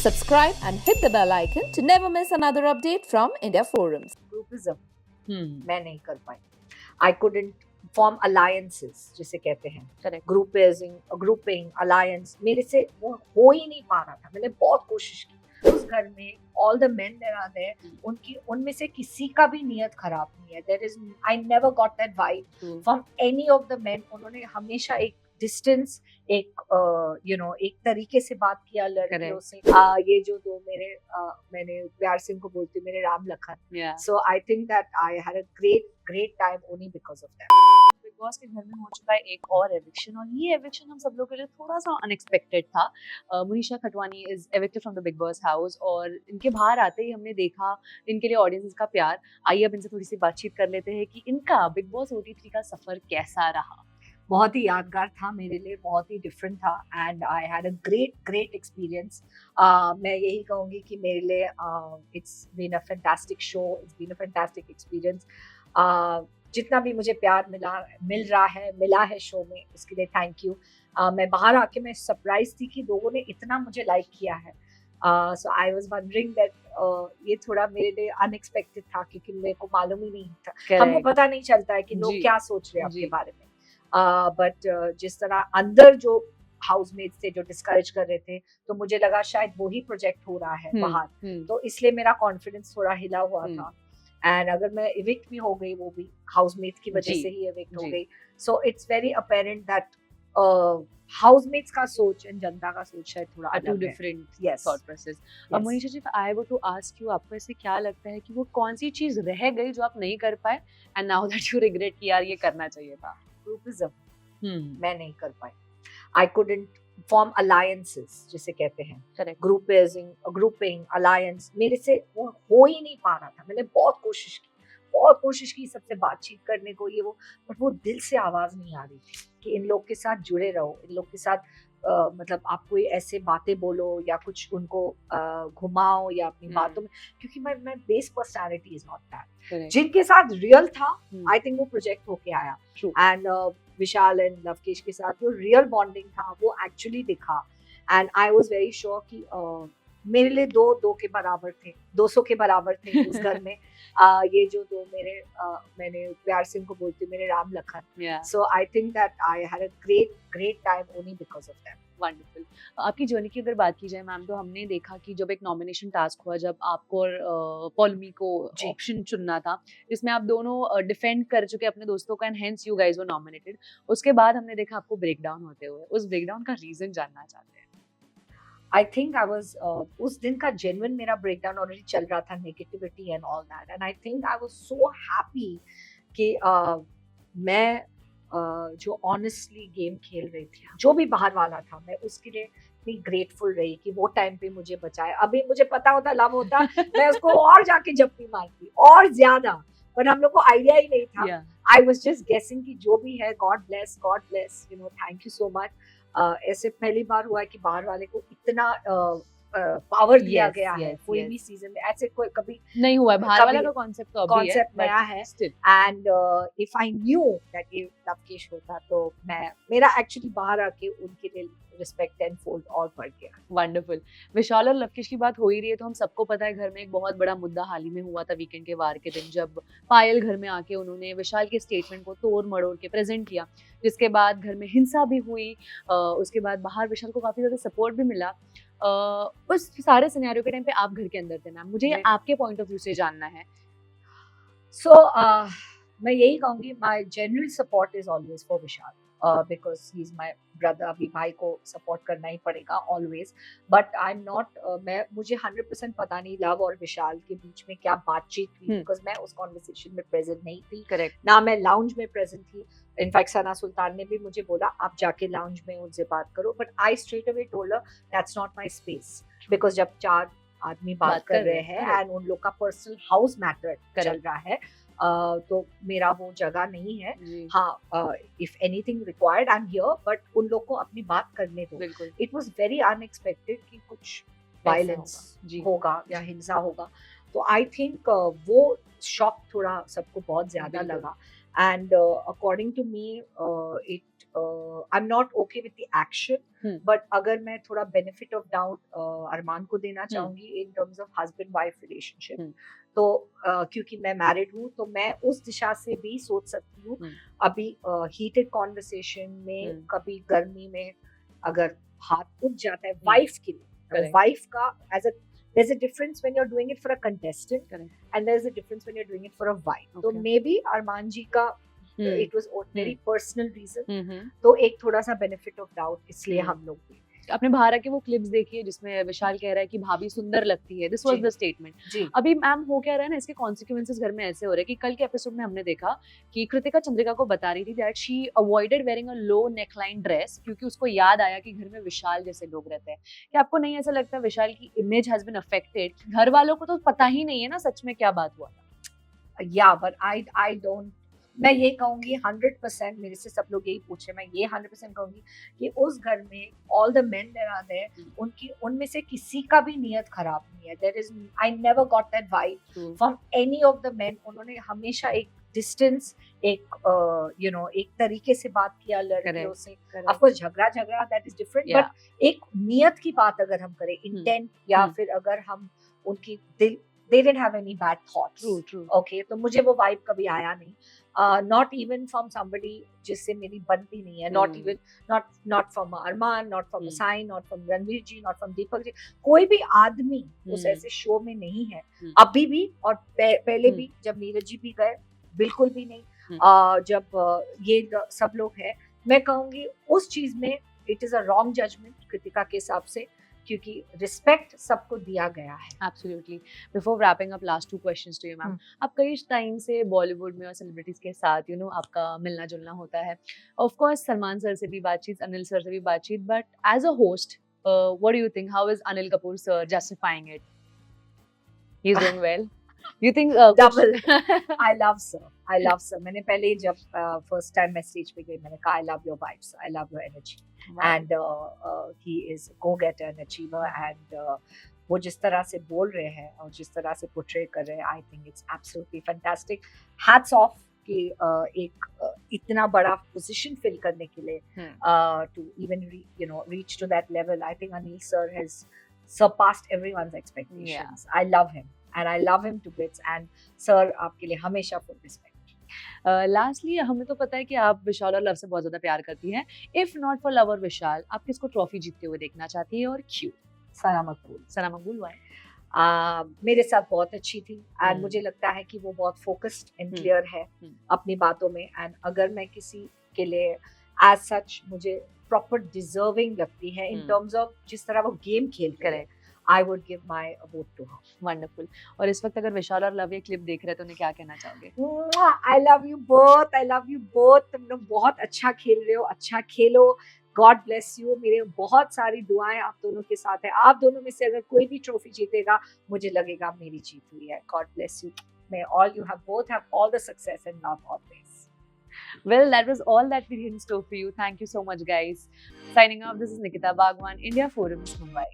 Subscribe and hit the bell icon to never miss another update from India Forums. Groupism मैं नहीं कर पाई. I couldn't form alliances जिसे कहते हैं. Correct. grouping alliance मेरे से वो हो ही नहीं पा रहा था. मैंने बहुत कोशिश की. उस घर में all the men that are there उनमें से किसी का भी नियत खराब नहीं है. I never got that vibe from any of the men. उन्होंने हमेशा एक डिस्टेंस एक तरीके से बात किया लड़कियों से. ये जो दो मैंने प्यार से इनको बोलती हूँ मेरे Ram Lakhan. So I think that I had a great time only because of that. Bigg Boss के घर में हो चुका है एक और एविक्शन, और ये एविक्शन हम सब लोग के लिए थोड़ा सा अनएक्सपेक्टेड था. Manisha Khatwani is evicted from the Bigg Boss house, और इनके बाहर आते ही हमने देखा इनके लिए ऑडियंस का प्यार. आइए अब इनसे थोड़ी सी बातचीत कर लेते हैं कि इनका बिग बॉस OT3 का सफर कैसा रहा. बहुत ही यादगार था मेरे लिए, बहुत ही डिफरेंट था and I had a great experience. मैं यही कहूँगी कि मेरे लिए it's been a fantastic show, it's been a fantastic experience. जितना भी मुझे प्यार मिला है शो में, उसके लिए थैंक यू. मैं बाहर आके मैं सरप्राइज थी कि लोगों ने इतना मुझे लाइक किया है. सो आई वाज वंडरिंग दैट ये थोड़ा मेरे लिए अनएक्सपेक्टेड था, क्योंकि मेरे को मालूम ही नहीं था. हमको पता नहीं चलता है कि लोग क्या सोच रहे हैं आपके बारे में. बट जिस तरह अंदर जो हाउसमेट्स थे जो डिस्करेज कर रहे थे, तो मुझे लगा शायद वही प्रोजेक्ट हो रहा है बाहर. तो इसलिए मेरा कॉन्फिडेंस थोड़ा हिला हुआ था. एंड अगर मैं इविक्ट भी हो गई, वो भी हाउसमेट्स की वजह से ही इविक्ट हो गई. So it's very apparent that housemates का सोच एंड जनता का सोच है थोड़ा too different thought process. Manisha ji, I want to ask you, आपको ऐसे क्या लगता है कि वो कौन सी चीज रह गई जो आप नहीं कर पाए and now that you regret कि यार ये करना चाहिए था? ग्रुपिज्म मैं नहीं कर पाई. आई कुडंट फॉर्म अलायंसेस जिसे कहते हैं. Correct. ग्रुपिंग अलायंस मेरे से वो हो ही नहीं पा रहा था. मैंने बहुत कोशिश की सबसे बातचीत करने को, ये वो, बट वो दिल से आवाज नहीं आ रही थी कि इन लोग के साथ जुड़े रहो, इन लोग के साथ मतलब आप कोई ऐसे बातें बोलो या कुछ उनको घुमाओ या अपनी बातों में, क्योंकि मैं base personality is not that. जिनके साथ रियल था, आई थिंक वो प्रोजेक्ट होके आया. एंड विशाल एंड लवकेश के साथ जो रियल बॉन्डिंग था वो एक्चुअली दिखा. And I was very sure कि मेरे लिए दो के बराबर थे, 200 के बराबर थे उस घर में. ये जो दो मैंने प्यार से इनको बोलती हूँ मेरे Ram Lakhan. So I think that I had a great time only because of that. Wonderful. आपकी जर्नी की अगर बात की जाए मैम, तो हमने देखा कि जब एक नॉमिनेशन टास्क हुआ, जब आपको और पॉलमी को ऑप्शन चुनना था, जिसमें आप दोनों डिफेंड कर चुके अपने दोस्तों का, and hence you guys were nominated. उसके बाद हमने देखा आपको ब्रेकडाउन होते हुए. उस ब्रेकडाउन का रीजन जानना चाहते हैं. आई थिंक आई वाज उस दिन का जेन्युइन मेरा ब्रेकडाउन ऑलरेडी चल रहा था, negativity and all that. And I think I was so happy कि मैं जो ऑनेस्टली गेम खेल रही थी, जो भी बाहर वाला था, मैं उसके लिए इतनी ग्रेटफुल रही कि वो टाइम पे मुझे बचाया. अभी मुझे पता होता लव होता मैं उसको और जाके जप्पी मारती और ज्यादा, पर हम लोग को आइडिया ही नहीं था. आई वाज जस्ट गेसिंग कि जो भी है, God bless, you know, thank you so much. ऐसे पहली बार हुआ है कि बाहर वाले को इतना पावर दिया गया है कोई भी सीजन में. ऐसे कोई कभी नहीं हुआ है. बाहर वाला का कॉन्सेप्ट तो अभी है, कॉन्सेप्ट नया है. And if I knew that ये लवकेश होता, तो मेरा एक्चुअली बाहर आके उनके लिए रिस्पेक्ट टेनफोल्ड और बढ़ गया. वंडरफुल. विशाल और लवकेश की बात हो ही रही है, तो हम सबको पता है घर में एक बहुत बड़ा मुद्दा हाल ही में हुआ था वीकेंड के वार के दिन, जब पायल घर में आके उन्होंने विशाल के स्टेटमेंट को तोड़ मड़ोड़ के प्रेजेंट किया, जिसके बाद घर में हिंसा भी हुई. उसके बाद बाहर विशाल को काफी ज्यादा सपोर्ट भी मिला. उस सारे सिनेरियो के टाइम पे आप घर के अंदर थे मैम, मुझे आपके पॉइंट ऑफ व्यू से जानना है. सो मैं यही कहूंगी, my genuine support is always for Vishal, because he is my brother. अभी भाई को सपोर्ट करना ही पड़ेगा always. But I am not, मुझे 100% पता नहीं लव और विशाल के बीच में क्या बातचीत हुई, बिकॉज मैं उस कॉन्वर्सेशन में प्रेजेंट नहीं थी. करेक्ट. ना मैं लाउंज में प्रेजेंट थी. इनफैक्ट सना सुल्तान ने भी मुझे बोला आप जाके लाउंज में उनसे बात करो, but I straight away told her that's not my space, because जब 4 आदमी बात कर रहे हैं एंड उन लोग का पर्सनल हाउस मैटर चल रहा है, तो मेरा वो जगह नहीं है. हाँ, if anything required I am here, but उन लोग को अपनी बात करने दो. इट वाज वेरी अनएक्सपेक्टेड कि कुछ वायलेंस होगा या हिंसा होगा. तो आई थिंक वो शॉक थोड़ा सबको बहुत ज्यादा लगा. And according to me I'm not okay with the action, but अगर मैं थोड़ा benefit of doubt अरमान को देना चाहूंगी in terms of husband-wife relationship, तो क्योंकि मैं married हूँ तो मैं उस दिशा से भी सोच सकती हूँ. अभी heated conversation में कभी गर्मी में अगर हाथ उठ जाता है wife के लिए, wife का as a there's a difference when you're doing it for a contestant. Correct. And there's a difference when you're doing it for a wife. Okay. So maybe Arman ji ka it was very personal reason. तो एक थोड़ा सा benefit of doubt इसलिए हम लोग भी. आपने बाहर आके वो क्लिप्स देखी है जिसमें विशाल कह रहा है कि भाभी सुंदर लगती है. This was the statement. अभी मैम हो क्या रहा है ना, इसके कॉन्सिक्वेंसेस घर में ऐसे हो रहे हैं कि कल के एपिसोड में हमने देखा कि कृतिका चंद्रिका को बता रही थी that she avoided wearing a low neckline dress क्योंकि उसको याद आया कि घर में विशाल जैसे लोग रहते हैं. क्या आपको नहीं ऐसा लगता विशाल की इमेज हैज बीन अफेक्टेड? घर वालों को तो पता ही नहीं है ना सच में क्या बात हुआ था. या बट आई डोंट, मैं ये कहूंगी 100%, मेरे से सब लोग यही पूछे, मैं ये 100% कहूंगी कि उस घर में all the men there are there, उनमें से किसी का भी नियत खराब नहीं है. There is, I never got that vibe from any of the men. उन्होंने हमेशा एक डिस्टेंस, एक एक तरीके से बात किया लड़कियों से. ऑफ कोर्स झगड़ा दैट इज डिफरेंट, बट एक नियत की बात अगर हम करें, इंटेंट, या फिर अगर हम उनकी दिल, they didn't have any bad thoughts. True. Okay, तो मुझे वो वाइब कभी आया नहीं. Not even from somebody जिससे मेरी बनती नहीं है. Not even not from Arman, not from Sain, not from Ranveer ji, not from Deepak ji. कोई भी आदमी उस ऐसे शो में नहीं है अभी भी, और पहले भी जब नीरज जी भी गए बिल्कुल भी नहीं. जब ये सब लोग हैं, मैं कहूँगी उस चीज में it is a wrong judgement Kritika के हिसाब से, क्योंकि रिस्पेक्ट सबको दिया गया है. Absolutely. Before wrapping up, last 2 questions to you ma'am. आप कई टाइम से बॉलीवुड में और सेलिब्रिटीज के साथ आपका मिलना जुलना होता है. ऑफ कोर्स सलमान सर से भी बातचीत, अनिल सर से भी बातचीत, but as a host what do you think, how is Anil Kapoor sir justifying it? He is doing well? You think double. I love sir. मैंने पहले जब first time मैसेज पे गई, मैंने कहा I love your vibes, I love your energy. Wow. And he is a go-getter and achiever, and वो जिस तरह से बोल रहे हैं और जिस तरह से portray कर रहे हैं, I think it's absolutely fantastic. Hats off कि एक इतना बड़ा position fill करने के लिए to even reach to that level. I think Anil sir has surpassed everyone's expectations. I love him. And I love him to bits. And sir, आपके लिए हमेशा full respect. Lastly, हमें तो पता है कि आप विशाल और लव से बहुत ज्यादा प्यार करती हैं. If not for love और विशाल, आप किसको ट्रॉफी जीतते हुए देखना चाहती हैं और क्यों? सना मकबूल. सना मकबूल, why? मेरे साथ बहुत अच्छी थी, एंड मुझे लगता है कि वो बहुत फोकस्ड एंड क्लियर है अपनी बातों में. एंड अगर मैं किसी के लिए एज सच मुझे प्रॉपर डिजर्विंग लगती है इन टर्म्स ऑफ जिस तरह वो गेम खेलते हैं, I would give my vote to her. Wonderful. और इस वक्त अगर विशाल और लव ये क्लिप देख रहे हैं तो उन्हें क्या कहना चाहोगे? I love you both. I love you both. तुम लोग बहुत अच्छा खेल रहे हो, अच्छा खेलो. God bless you. मेरे बहुत सारी दुआएं आप दोनों के साथ है. आप दोनों में से अगर कोई भी ट्रॉफी जीतेगा, मुझे लगेगा मेरी जीत हुई है. God bless you. May all you have both have all the success and love always. Well, that was all that we had in store for you. Thank you so much, guys. Signing off, this is Nikita Bhagwan, India Forums, Mumbai.